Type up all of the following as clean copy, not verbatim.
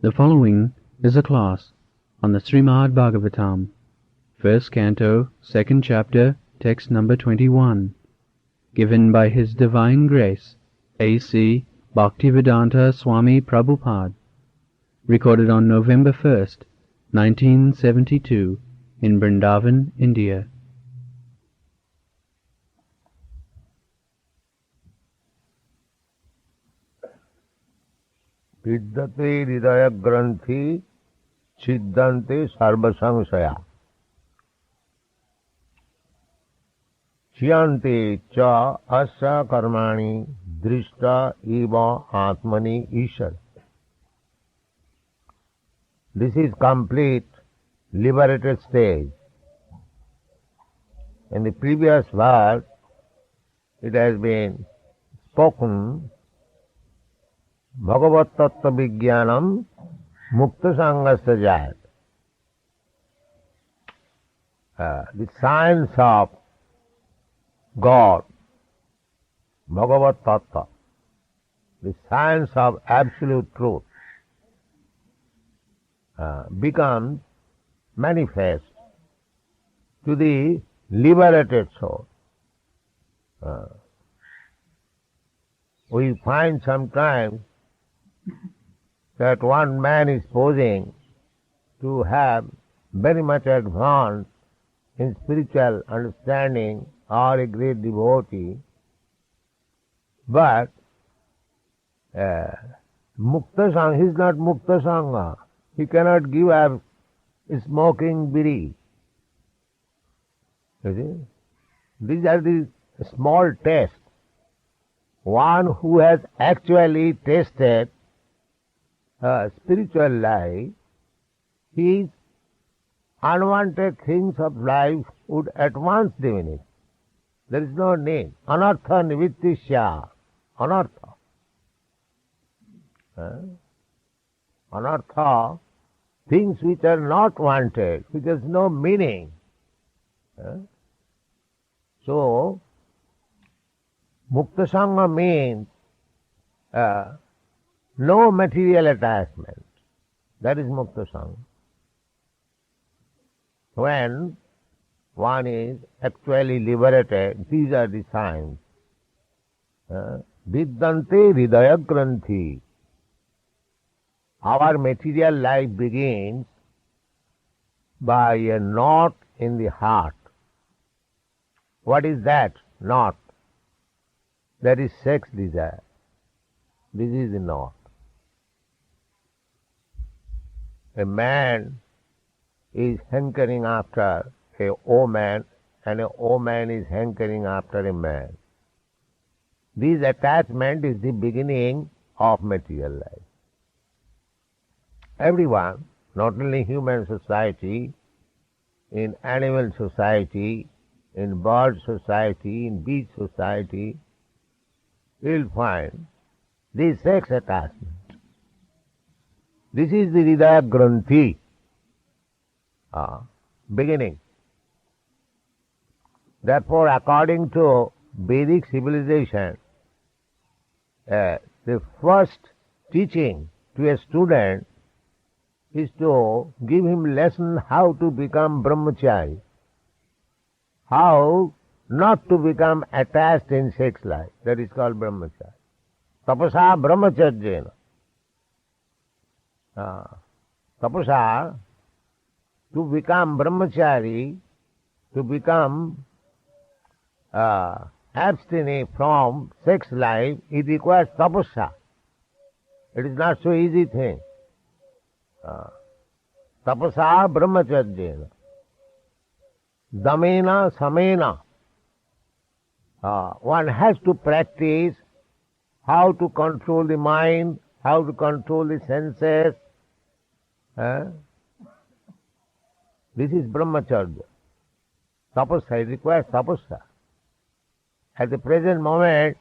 The following is a class on the Srimad Bhagavatam, first canto, second chapter, text number 21, given by His Divine Grace, A.C. Bhaktivedanta Swami Prabhupada, recorded on November 1st, 1972, in Vrindavan, India. Vidyate hridaya granthi siddhante sarva samsaya chiyante cha asya karmani drishta eva atmani ishar. This is complete liberated stage. In the previous verse, it has been spoken Bhagavat Tattva Vijnanam Mukta Sangasya Jayat. The science of God, Bhagavat Tattva, the science of absolute truth, becomes manifest to the liberated soul. We find sometimes that one man is posing to have very much advanced in spiritual understanding or a great devotee, but Mukta Sangha, he is not Mukta Sangha. He cannot give up smoking bidi. You see? These are the small tests. One who has actually tasted spiritual life, his unwanted things of life would at once diminish. There is no need. Anartha nivittisya. Anartha. Anartha, things which are not wanted, which has no meaning. So, Mukta Sangha means no material attachment. That is Mukta Sangha. When one is actually liberated, these are the signs. Vidyante hridaya granthi. Our material life begins by a knot in the heart. What is that knot? That is sex desire. This is the knot. A man is hankering after a woman, and a woman is hankering after a man. This attachment is the beginning of material life. Everyone, not only human society, in animal society, in bird society, in beast society, you will find this sex attachment. This is the hridaya granthi, beginning. Therefore, according to Vedic civilization, the first teaching to a student is to give him lesson how to become brahmachari, how not to become attached in sex life. That is called brahmacharya. Tapasa brahmacharyena. Tapasa, to become brahmachari, to become abstinent from sex life, it requires tapasa. It is not so easy thing. Tapasa brahmacharyena. Damena samena. One has to practice how to control the mind, how to control the senses. This is brahmacharya. Tapasya, it requires tapasya. At the present moment,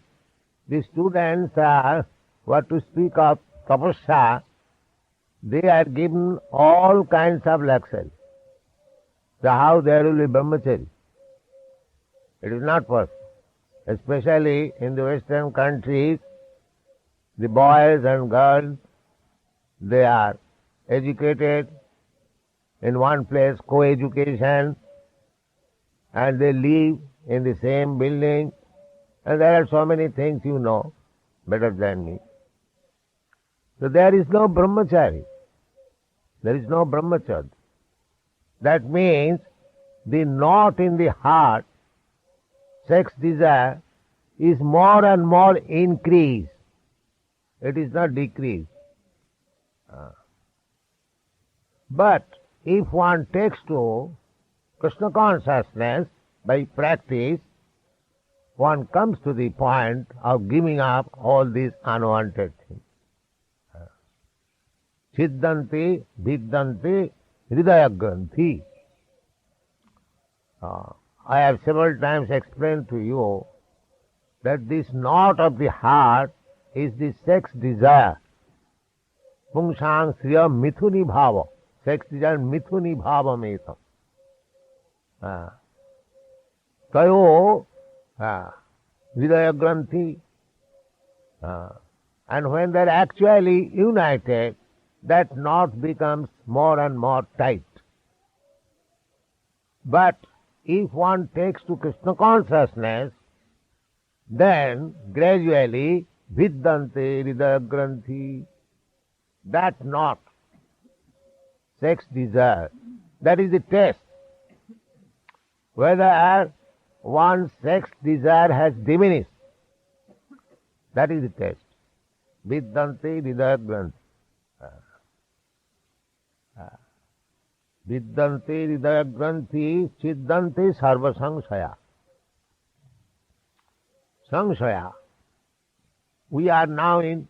the students are, what to speak of tapasya, they are given all kinds of lectures. So how there will be brahmachari? It is not possible. Especially in the Western countries, the boys and girls, they are educated in one place, co-education, and they live in the same building, and there are so many things you know better than me. So there is no brahmachari. There is no brahmacharya. That means the knot in the heart, sex desire, is more and more increased. It is not decreased. But if one takes to Krishna consciousness by practice, one comes to the point of giving up all these unwanted things. Siddhanti, Viddanti, Hridaya Granthi. I have several times explained to you that this knot of the heart is the sex desire. Pungsang Sriya Mithuni Bhava. Sex desire Mithuni Bhava Metam. Tayo Hridaya Granthi. And when they are actually united, that knot becomes more and more tight. But if one takes to Krishna consciousness, then gradually Viddante Hridaya Granthi, that knot, sex desire, that is the test. Whether one's sex desire has diminished, that is the test. Viddante Hridaya Granthi. Viddante Hridaya Granthi, Siddhante Sarva Samshaya. Samshaya. We are now in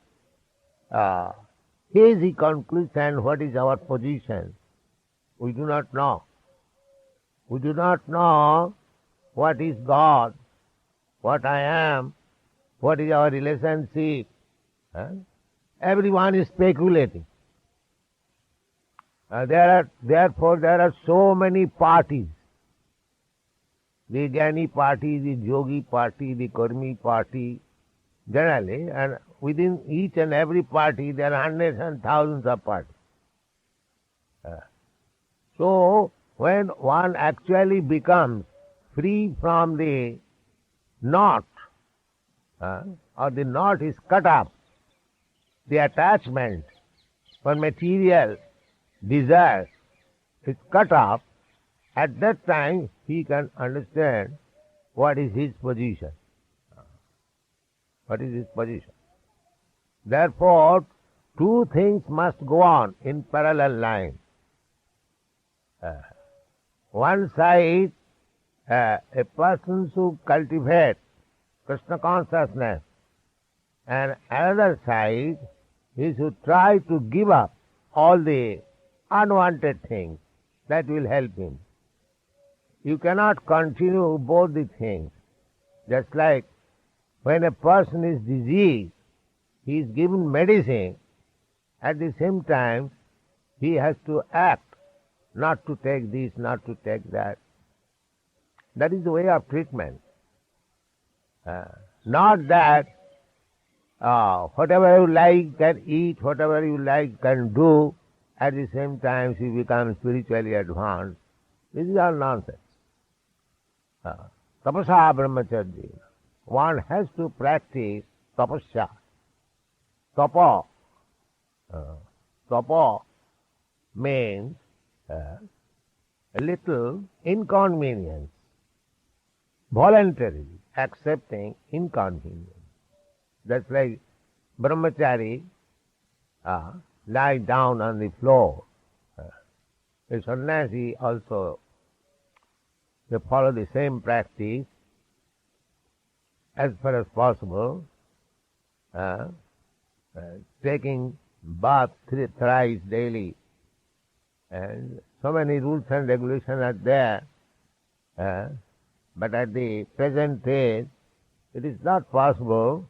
hazy conclusion what is our position. We do not know. We do not know what is God, what I am, what is our relationship. Everyone is speculating. Therefore, there are so many parties. The Jnani party, the Yogi party, the Karmi party, generally, and within each and every party there are hundreds and thousands of parties. So, when one actually becomes free from the knot, or the knot is cut off, the attachment for material desire is cut off, at that time he can understand what is his position. What is his position? Therefore, two things must go on in parallel line. One side, a person should cultivate Krishna consciousness, and another side, he should try to give up all the unwanted things that will help him. You cannot continue both the things. Just like when a person is diseased, he is given medicine, at the same time he has to act not to take this, not to take that. That is the way of treatment. Not that whatever you like can eat, whatever you like can do, at the same time you become spiritually advanced. This is all nonsense. Tapasa brahmacharya. One has to practice tapasya. Tapa. Tapa means a little inconvenience. Voluntarily accepting inconvenience. That's like brahmachari lie down on the floor. A sannyasi also, they follow the same practice as far as possible, taking bath thrice daily, and so many rules and regulations are there, but at the present age it is not possible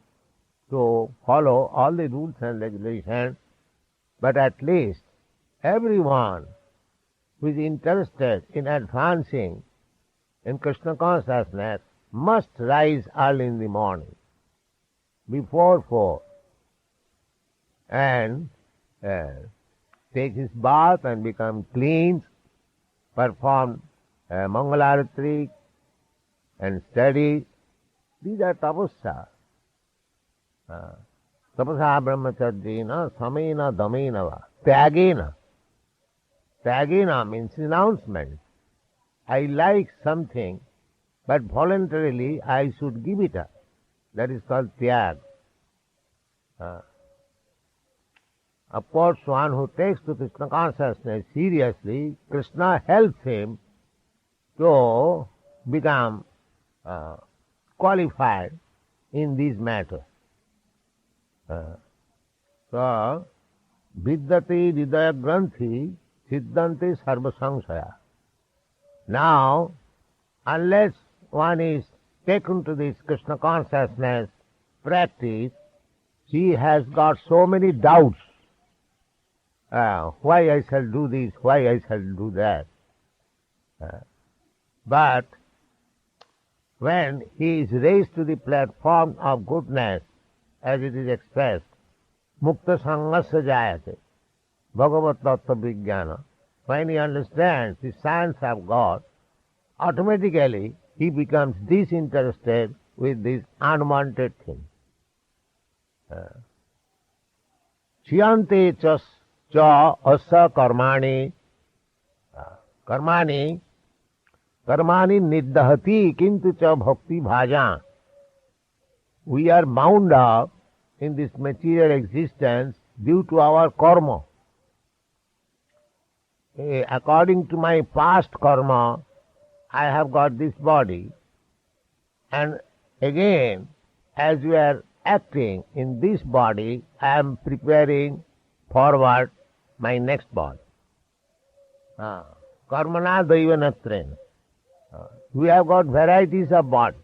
to follow all the rules and regulations, but at least everyone who is interested in advancing in Krishna consciousness must rise early in the morning, before 4, and takes his bath and becomes clean, perform Mangalarati and studies. These are tapasya. Tapasa brahmacharjina samena damena va. Tyagena. Tyagena means renouncement. I like something, but voluntarily I should give it up. That is called tyag. Of course, one who takes to Krishna consciousness seriously, Krishna helps him to become qualified in these matters. So, vidyati hridaya granthi siddhanti sarva samsaya. Now, unless one is taken to this Krishna consciousness practice, he has got so many doubts. Why I shall do this, why I shall do that. But when he is raised to the platform of goodness, as it is expressed, mukta sangasya jayate, bhagavat tattva vijnana, when he understands the science of God, automatically he becomes disinterested with these unwanted things. Chiyante cha asa karmani karmani niddahati kintu cha bhakti bhaja. We are bound up in this material existence due to our karma. According to my past karma, I have got this body, and again, as we are acting in this body, I am preparing forward my next body. Karmana daivanatrena. We have got varieties of body.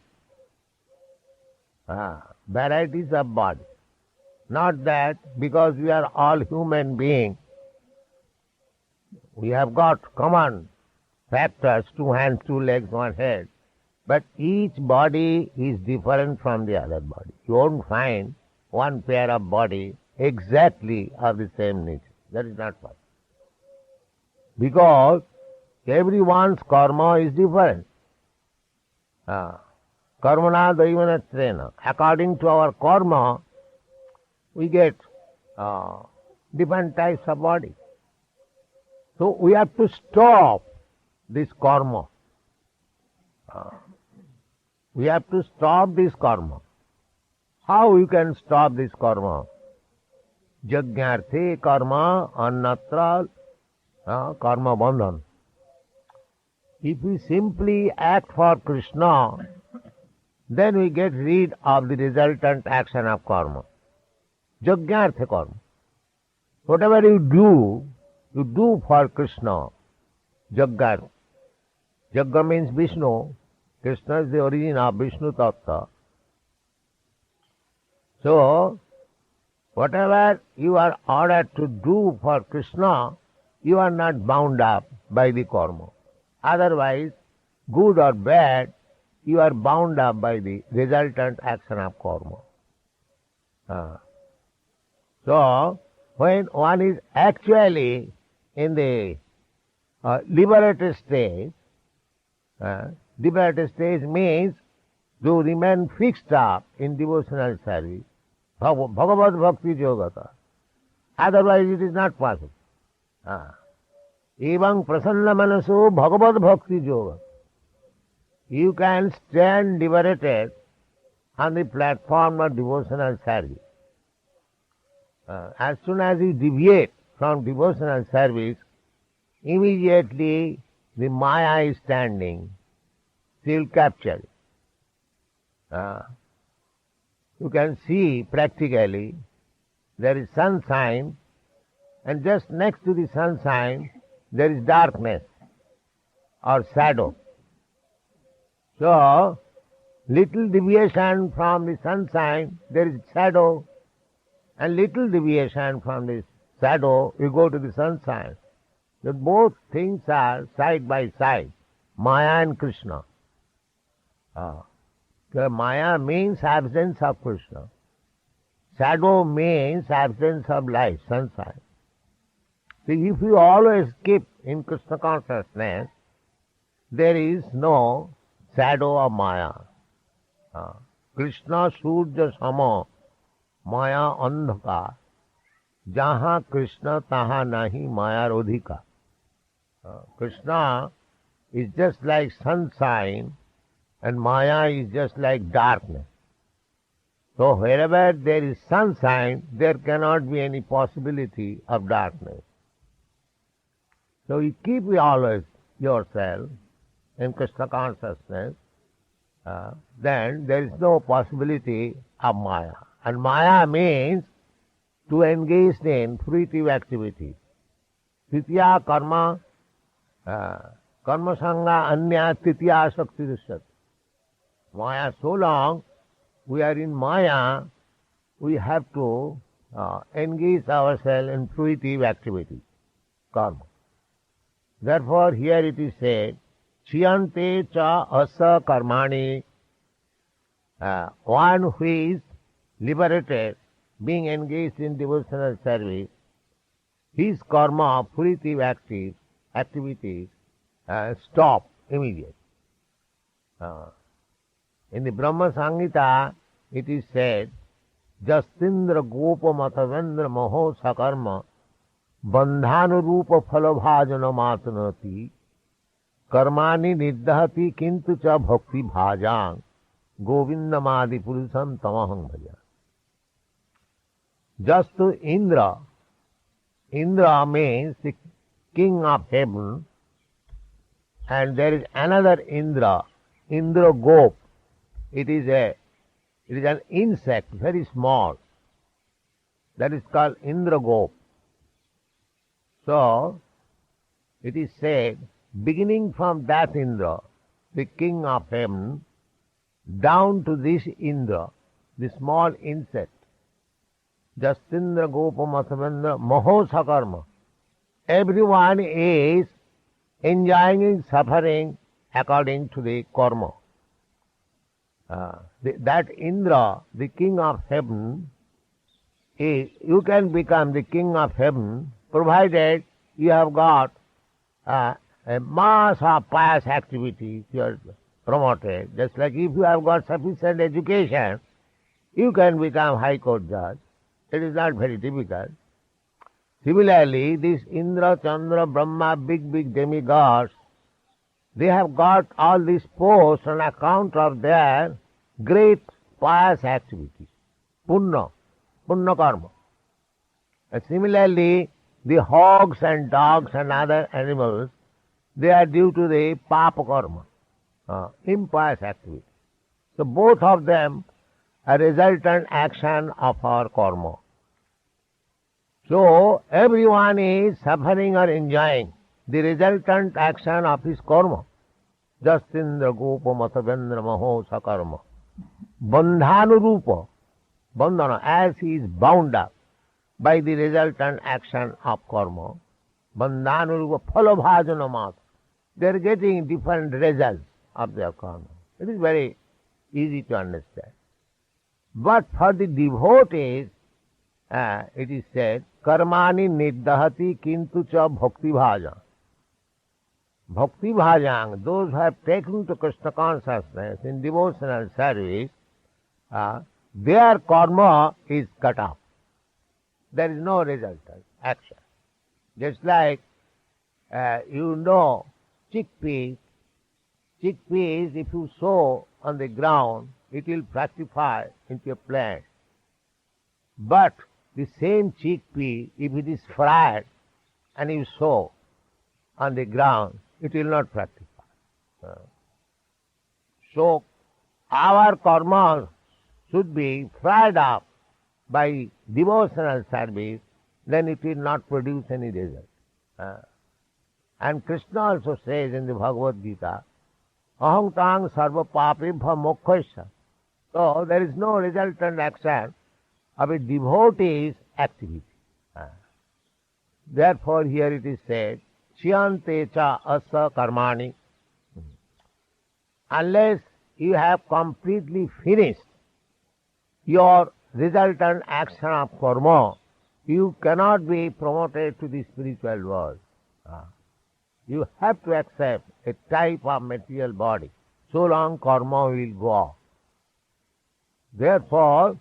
Varieties of body. Not that because we are all human beings, we have got common factors, 2 hands, 2 legs, 1 head. But each body is different from the other body. You won't find one pair of body exactly of the same nature. That is not possible. Because everyone's karma is different. Karmana daivanatrena. According to our karma, we get different types of body. So we have to stop this karma. We have to stop this karma. How you can stop this karma? Yajñarthe karma annatra karma bandhan. If we simply act for Krishna, then we get rid of the resultant action of karma. Yajñarthe karma. Whatever you do for Krishna. Jagga. Jagga means Vishnu. Krishna is the origin of Vishnu Tattva. So, whatever you are ordered to do for Krishna, you are not bound up by the karma. Otherwise, good or bad, you are bound up by the resultant action of karma. So, when one is actually in the liberated state, liberated state means to remain fixed up in devotional service, Bhagavad Bhakti Yogata. Otherwise it is not possible. Evang prasanna manaso Bhagavad Bhakti Yoga. You can stand liberated on the platform of devotional service. As soon as you deviate from devotional service, immediately the Maya is standing. She will capture it. You can see practically there is sunshine, and just next to the sunshine there is darkness or shadow. So, little deviation from the sunshine, there is shadow, and little deviation from the shadow, you go to the sunshine. So both things are side by side, Maya and Krishna. So Maya means absence of Krishna. Shadow means absence of light, sunshine. See, if you always keep in Krishna consciousness, there is no shadow of Maya. Krishna Surya Sama Maya Andhaka Jaha Krishna Taha Nahi Maya Rodhika. Krishna is just like sunshine and Maya is just like darkness. So wherever there is sunshine, there cannot be any possibility of darkness. So you keep always yourself in Krishna consciousness, then there is no possibility of Maya. And Maya means to engage in fruitive activity. Titiya karma, karma sangha anya titiya shakti rishat. Maya, so long we are in Maya, we have to engage ourselves in fruitive activity, karma. Therefore here it is said, Chiyante cha asa karmani, one who is liberated, being engaged in devotional service, his karma, fruitive activities, stop immediately. In the Brahma Samhita, it is said, Jastindra gopa matavendra maho sakarma bandhanu rupa phalabhajana matanati karmani niddhati kintu cha bhakti bhajang govindamadi purusam tamaham bhaja. Just to Indra means the king of heaven, and there is another Indra Gop. It is an insect, very small. That is called Indra Gop. So, it is said, beginning from that Indra, the king of heaven, down to this Indra, the small insect, Jastindra Gopa Matavendra Maho Sakarma. Everyone is enjoying suffering according to the karma. That Indra, the king of heaven, you can become the king of heaven provided you have got a mass of pious activities you are promoted. Just like if you have got sufficient education, you can become high court judge. It is not very difficult. Similarly, this Indra, Chandra, Brahma, big demigods, they have got all these posts on account of their great pious activity, punya karma. And similarly, the hogs and dogs and other animals, they are due to the papa karma, impious activity. So both of them are resultant action of our karma. So everyone is suffering or enjoying the resultant action of his karma. Jastindra gopa matavendra maho sakarma. Bandhanurupa, bandhana, as he is bound up by the resultant action of karma. Bandhanurupa phalabhajana mata. They are getting different results of their karma. It is very easy to understand. But for the devotees, it is said, karmani niddhati kintu cha bhakti bhaja. Bhakti bhajang, those who have taken to Krishna consciousness in devotional service, their karma is cut off. There is no resultant action. Just like, chickpeas, if you sow on the ground, it will fructify into a plant. But the same chickpea, if it is fried and you sow on the ground, it will not fructify. So, our karma should be fried up by devotional service, then it will not produce any result. And Krishna also says in the Bhagavad Gita, Untying sarva papibha mokkhasya. So there is no resultant action of a devotee's activity. Therefore here it is said, Chiyante cha asa karmani. Unless you have completely finished your resultant action of karma, you cannot be promoted to the spiritual world. You have to accept a type of material body. So long karma will go on. Therefore,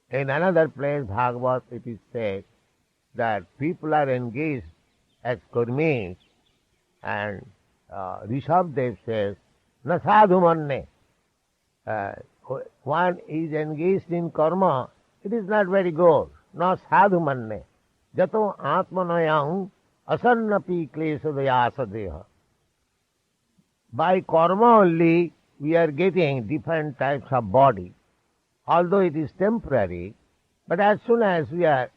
in another place, Bhagavad, it is said that people are engaged as karmis, and Rishabdev says, na sadhu manne. One is engaged in karma, it is not very good. Na sadhu manne. Jato atmanayam asannapi klesadayasa deha. By karma only, we are getting different types of body. Although it is temporary, but as soon as we are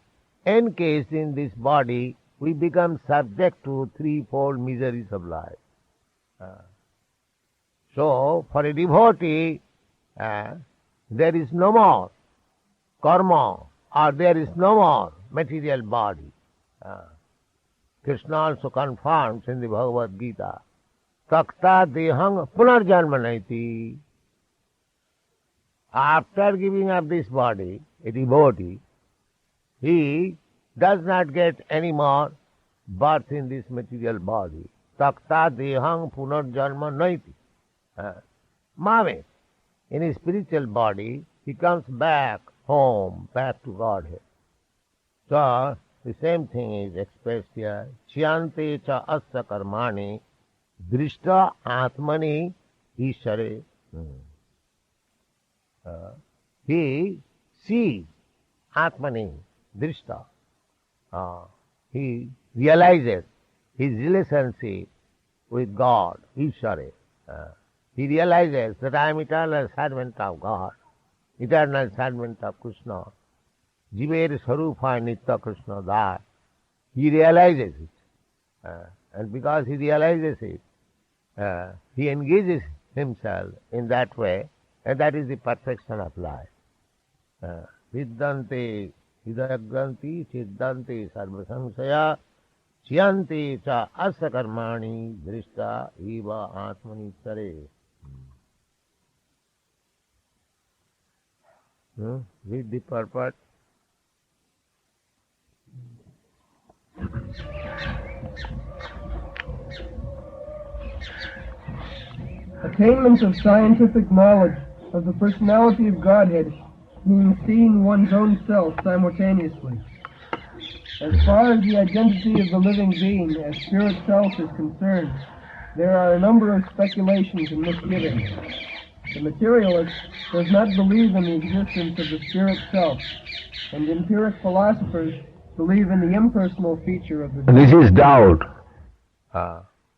encased in this body, we become subject to threefold miseries of life. So, for a devotee, there is no more karma, or there is no more material body. Krishna also confirms in the Bhagavad Gita, Takta dehang punarjanmanaiti. After giving up this body, a devotee, he does not get any more birth in this material body. Takta dehang punarjanma naiti. Mame, in his spiritual body, he comes back home, back to Godhead. So, the same thing is expressed here. Chiyante cha asya karmani drishta atmani ishare. He sees atmani drishta. He realizes his relationship with God, Ishare. He realizes that I am eternal servant of God, eternal servant of Krishna. Jiver Sarupa Nitya Krishna Das. He realizes it. And because he realizes it, he engages himself in that way, and that is the perfection of life. Viddante hidayagranti siddhante sarvasamsaya chiyante cha asya karmani drishta eva atmani sare. Read the purport. Attainment of scientific knowledge of the personality of Godhead means seeing one's own self simultaneously. As far as the identity of the living being as spirit self is concerned, there are a number of speculations and misgivings. The materialist does not believe in the existence of the spirit self, and empiric philosophers believe in the impersonal feature of the This is doubt,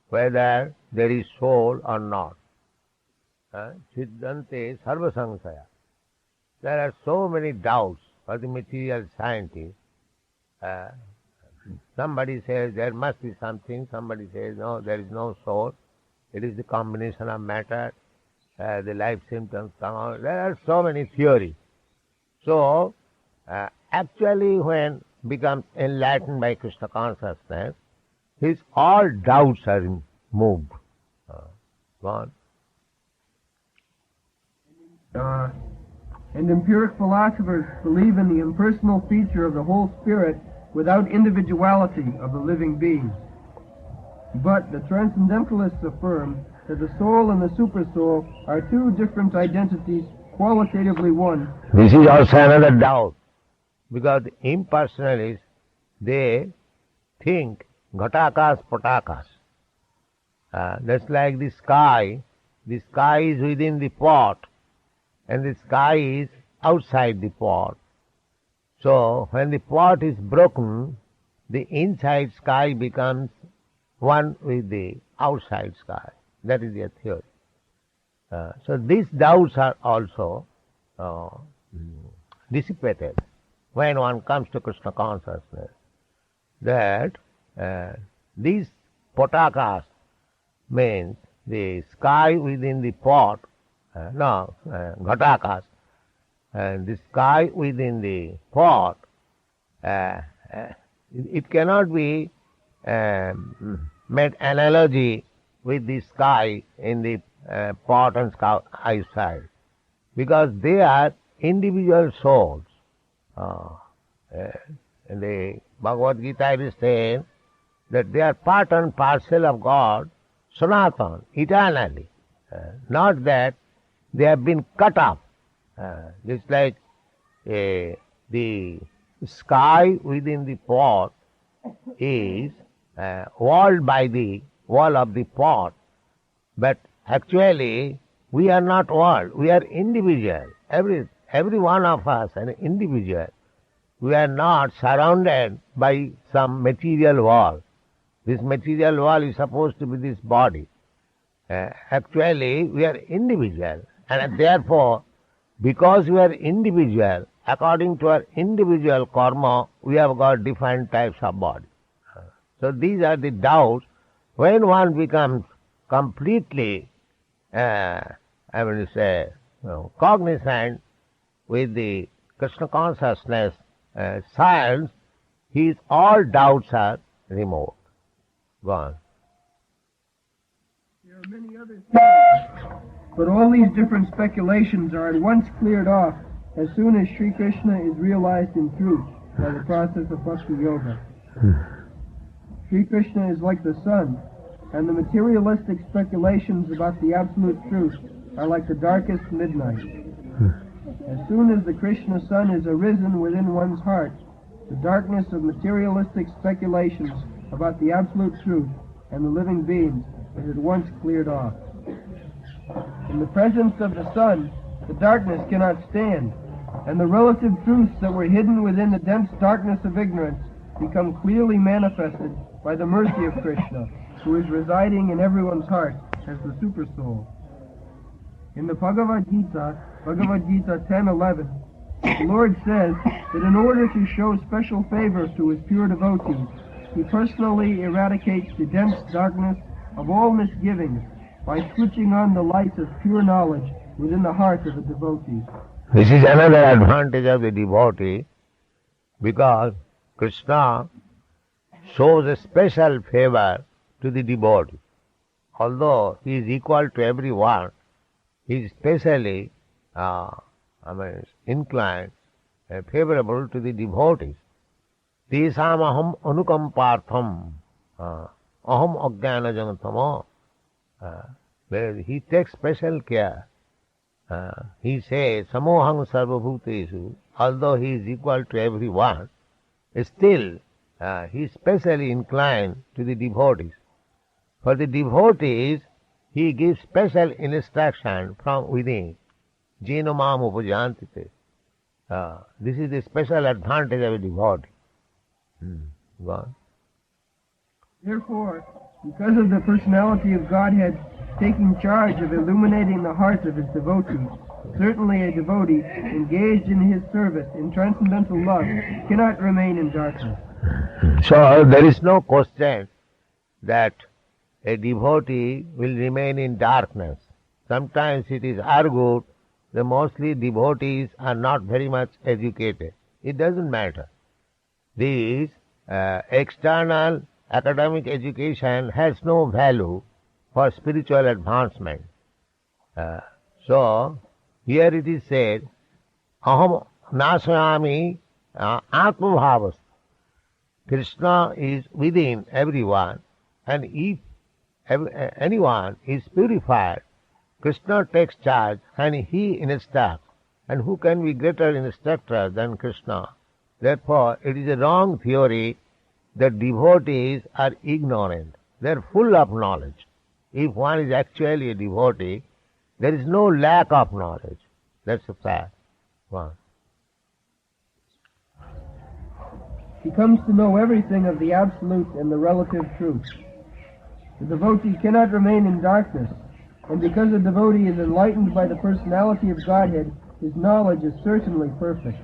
whether there is soul or not. Siddhante sarva samsaya. There are so many doubts for the material scientist. Somebody says there must be something, somebody says no, there is no soul. It is the combination of matter, the life symptoms come out. There are so many theories. So, actually when becomes enlightened by Krishna consciousness, his all doubts are removed. Gone. And empiric philosophers believe in the impersonal feature of the whole spirit without individuality of the living being. But the transcendentalists affirm that the soul and the supersoul are two different identities, qualitatively one. This is also another doubt, because the impersonalists, they think ghatakas patakas. That's like the sky. The sky is within the pot, and the sky is outside the pot. So, when the pot is broken, the inside sky becomes one with the outside sky. That is their theory. So, these doubts are also dissipated when one comes to Krishna consciousness. That these potakas means the sky within the pot, ghatakas, and the sky within the pot, it cannot be made analogy with the sky in the pot and sky outside, because they are individual souls. the Bhagavad Gita it is said that they are part and parcel of God, Sanatan, eternally. Not that they have been cut off. Just like the sky within the pot is walled by the wall of the pot, but actually we are not walled, we are individual. Every one of us an individual. We are not surrounded by some material wall. This material wall is supposed to be this body. Actually, we are individual, and therefore, because we are individual, according to our individual karma, we have got different types of body. So these are the doubts. When one becomes completely, cognizant with the Krishna consciousness science, his all doubts are removed. Gone. There are many other things, but all these different speculations are at once cleared off as soon as Sri Krishna is realized in truth by the process of Bhakti Yoga. Sri Krishna is like the sun, and the materialistic speculations about the absolute truth are like the darkest midnight. As soon as the Krishna sun is arisen within one's heart, the darkness of materialistic speculations about the absolute truth and the living beings is at once cleared off. In the presence of the sun, the darkness cannot stand, and the relative truths that were hidden within the dense darkness of ignorance become clearly manifested by the mercy of Krishna, who is residing in everyone's heart as the Supersoul. In the Bhagavad Gita 10:11, the Lord says that in order to show special favor to his pure devotees, he personally eradicates the dense darkness of all misgivings by switching on the light of pure knowledge within the heart of the devotee. This is another advantage of the devotee, because Krishna shows a special favor to the devotee. Although he is equal to everyone, he is specially inclined, favorable to the devotees. Tesam aham anukampartham aham ajnanatama. He takes special care. He says, samoham sarvabhutesu, although he is equal to everyone, still he is specially inclined to the devotees. For the devotees, he gives special instruction from within. Jena mam upajantite. This is the special advantage of a devotee. Go on. Therefore, because of the personality of Godhead taking charge of illuminating the hearts of his devotees, certainly a devotee engaged in his service in transcendental love cannot remain in darkness. So there is no question that a devotee will remain in darkness. Sometimes it is argued that mostly devotees are not very much educated. It doesn't matter. This external academic education has no value for spiritual advancement. So, here it is said, aham nasayami atmabhavas. Krishna is within everyone, and if anyone is purified, Krishna takes charge and he instructs. And who can be greater instructor than Krishna? Therefore, it is a wrong theory that devotees are ignorant. They are full of knowledge. If one is actually a devotee, there is no lack of knowledge. That's a fact. One. He comes to know everything of the absolute and the relative truth. The devotee cannot remain in darkness, and because the devotee is enlightened by the personality of Godhead, his knowledge is certainly perfect.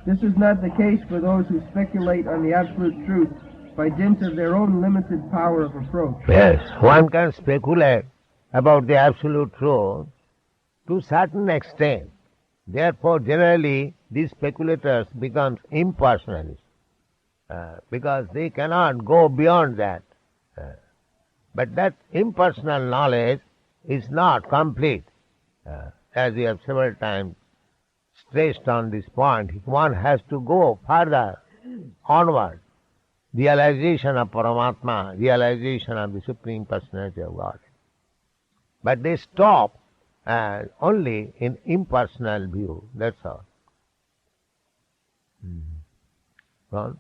This is not the case for those who speculate on the absolute truth by dint of their own limited power of approach. Yes, one can speculate about the absolute truth to a certain extent. Therefore, generally, these speculators become impersonalists because they cannot go beyond that. But that impersonal knowledge is not complete. As we have several times stressed on this point, one has to go further onward. Realization of Paramatma, realization of the Supreme Personality of God. But they stop only in impersonal view, that's all. Ron?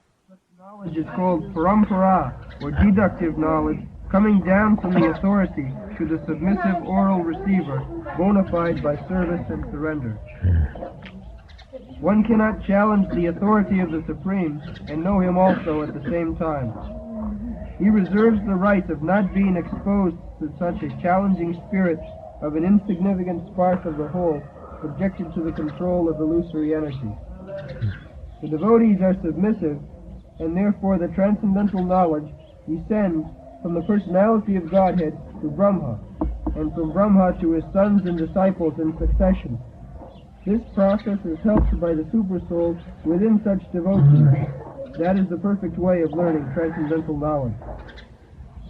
Knowledge is called parampara, or deductive knowledge, coming down from the authority to the submissive oral receiver, bona fide by service and surrender. One cannot challenge the authority of the Supreme and know him also at the same time. He reserves the right of not being exposed to such a challenging spirit of an insignificant spark of the whole, subjected to the control of illusory energy. The devotees are submissive, and therefore the transcendental knowledge descends from the personality of Godhead to Brahma, and from Brahma to his sons and disciples in succession. This process is helped by the Supersoul within such devotees. That is the perfect way of learning transcendental knowledge.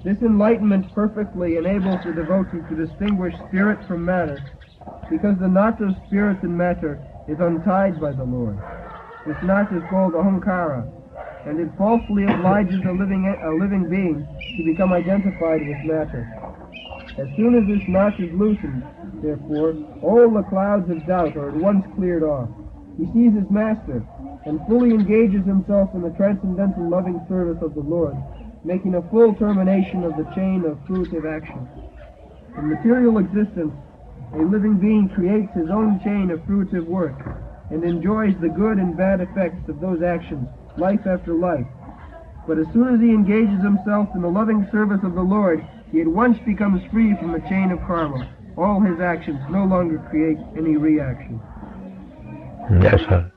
This enlightenment perfectly enables the devotee to distinguish spirit from matter, because the knot of spirit and matter is untied by the Lord. This knot is called ahankara, and it falsely obliges a living being to become identified with matter. As soon as this knot is loosened, therefore, all the clouds of doubt are at once cleared off. He sees his master, and fully engages himself in the transcendental loving service of the Lord, making a full termination of the chain of fruitive action. In material existence, a living being creates his own chain of fruitive work, and enjoys the good and bad effects of those actions, life after life. But as soon as he engages himself in the loving service of the Lord, he at once becomes free from the chain of karma. All his actions no longer create any reaction. Yes, sir.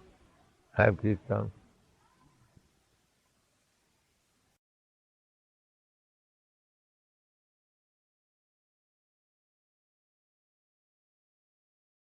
Have Kirtan.